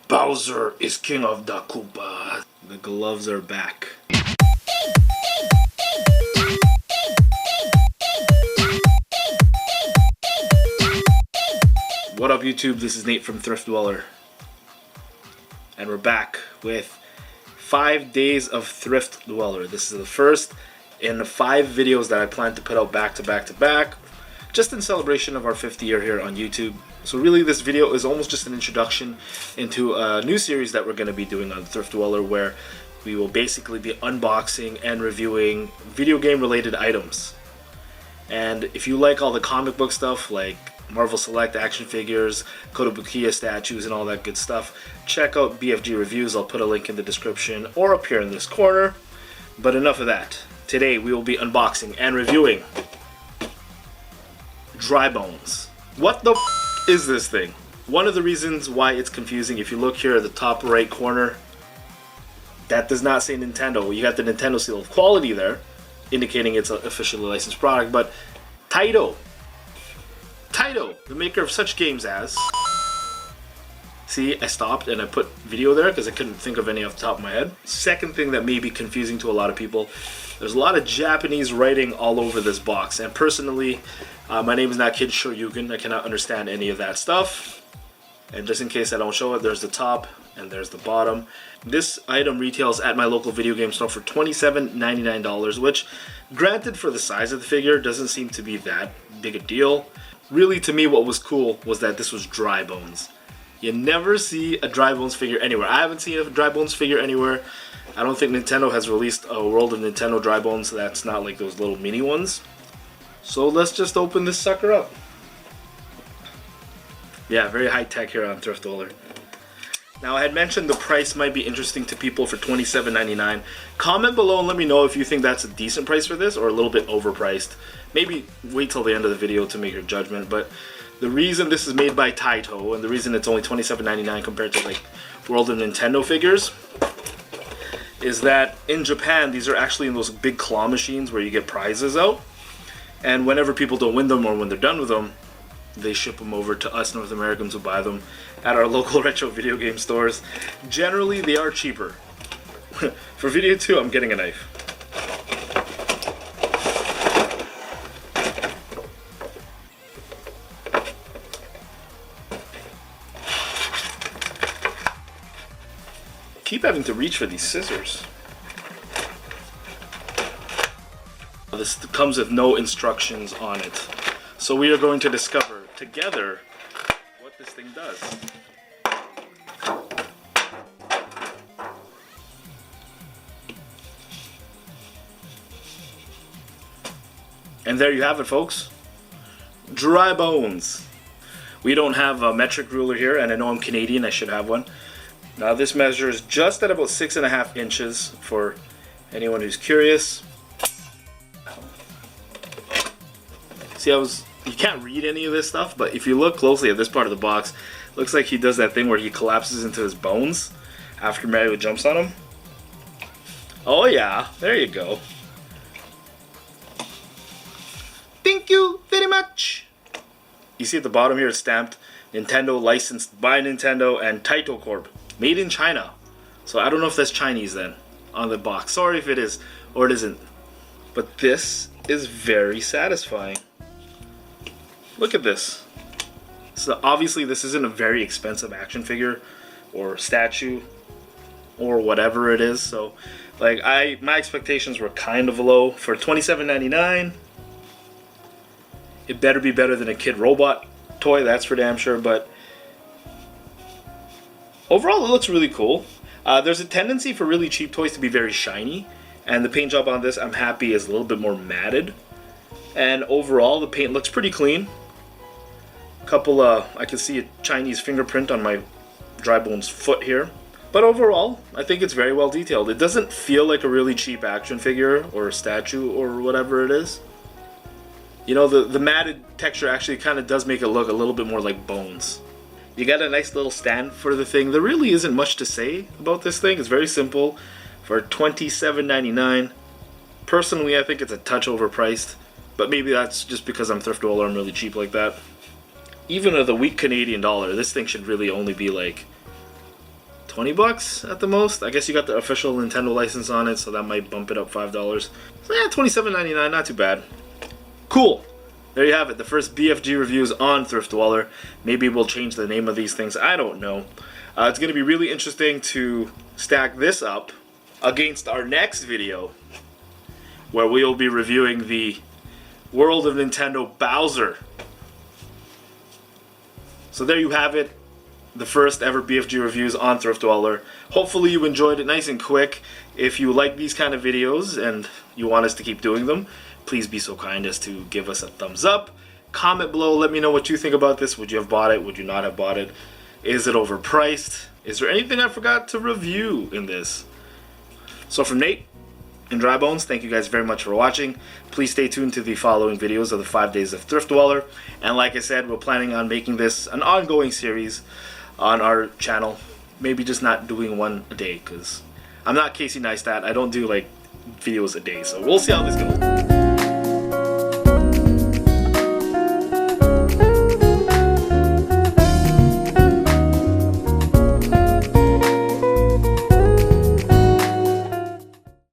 Bowser is king of the Koopas. The gloves are back. What up YouTube, this is Nate from Thriftdweller. And we're back with 5 days of Thriftdweller. This is the first in 5 videos that I plan to put out back to back to back, just in celebration of our 5th year here on YouTube. So really this video is almost just an introduction into a new series that we're going to be doing on Thriftdweller, where we will basically be unboxing and reviewing video game related items. And if you like all the comic book stuff like Marvel Select action figures, Kotobukiya statues and all that good stuff, check out BFG Reviews. I'll put a link in the description or up here in this corner. But enough of that. Today we will be unboxing and reviewing Dry Bones. What the f is this thing? One of the reasons why it's confusing, if you look here at the top right corner, that does not say Nintendo. You got the Nintendo seal of quality there, indicating it's an officially licensed product, but Taito, the maker of such games as... See, I stopped and I put video there because I couldn't think of any off the top of my head. Second thing that may be confusing to a lot of people, there's a lot of Japanese writing all over this box, and personally, my name is not Kid Shoryuken. I cannot understand any of that stuff. And just in case I don't show it, there's the top and there's the bottom. This item retails at my local video game store for $27.99, which, granted for the size of the figure, doesn't seem to be that big a deal. Really, to me, what was cool was that this was Dry Bones. You never see a Dry Bones figure anywhere. I haven't seen a Dry Bones figure anywhere. I don't think Nintendo has released a World of Nintendo Dry Bones that's not like those little mini ones. So let's just open this sucker up. Yeah, very high tech here on Thriftwdweller. Now, I had mentioned the price might be interesting to people for $27.99. Comment below and let me know if you think that's a decent price for this or a little bit overpriced. Maybe wait till the end of the video to make your judgment, but the reason this is made by Taito and the reason it's only $27.99 compared to like World of Nintendo figures is that in Japan, these are actually in those big claw machines where you get prizes out. And whenever people don't win them or when they're done with them, they ship them over to us North Americans who buy them at our local retro video game stores. Generally, they are cheaper. For video 2, I'm getting a knife. Keep having to reach for these scissors. This comes with no instructions on it. So we are going to discover together what this thing does. And there you have it, folks. Dry Bones. We don't have a metric ruler here, and I know I'm Canadian, I should have one. Now this measures just at about 6.5 inches for anyone who's curious. See, you can't read any of this stuff, but if you look closely at this part of the box, it looks like he does that thing where he collapses into his bones after Mario jumps on him. Oh yeah, there you go. Thank you very much. You see at the bottom here it's stamped Nintendo, licensed by Nintendo, and Taito Corp. Made in China. So I don't know if that's Chinese then on the box. Sorry if it is or it isn't. But this is very satisfying. Look at this. So obviously this isn't a very expensive action figure or statue or whatever it is. So like my expectations were kind of low. For $27.99, it better be better than a Kid Robot toy, that's for damn sure, but overall it looks really cool. There's a tendency for really cheap toys to be very shiny, and the paint job on this, I'm happy, is a little bit more matted. And overall the paint looks pretty clean. I can see a Chinese fingerprint on my Dry Bones foot here. But overall, I think it's very well detailed. It doesn't feel like a really cheap action figure or a statue or whatever it is. You know, the matted texture actually kind of does make it look a little bit more like bones. You got a nice little stand for the thing. There really isn't much to say about this thing. It's very simple. For $27.99, personally I think it's a touch overpriced, but maybe that's just because I'm Thriftdweller, I'm really cheap like that. Even at the weak Canadian dollar, this thing should really only be like 20 bucks at the most. I guess you got the official Nintendo license on it, so that might bump it up $5. So yeah, $27.99, not too bad. Cool. There you have it, the first BFG reviews on Thriftdweller. Maybe we'll change the name of these things, I don't know. It's going to be really interesting to stack this up against our next video, where we'll be reviewing the World of Nintendo Bowser. So there you have it, the first ever BFG reviews on Thriftdweller. Hopefully you enjoyed it, nice and quick. If you like these kind of videos and you want us to keep doing them, please be so kind as to give us a thumbs up. Comment below, let me know what you think about this. Would you have bought it? Would you not have bought it? Is it overpriced? Is there anything I forgot to review in this? So from Nate and Dry Bones, thank you guys very much for watching. Please stay tuned to the following videos of the 5 days of Thriftdweller. And like I said, we're planning on making this an ongoing series on our channel. Maybe just not doing one a day, because I'm not Casey Neistat. I don't do like videos a day, so we'll see how this goes.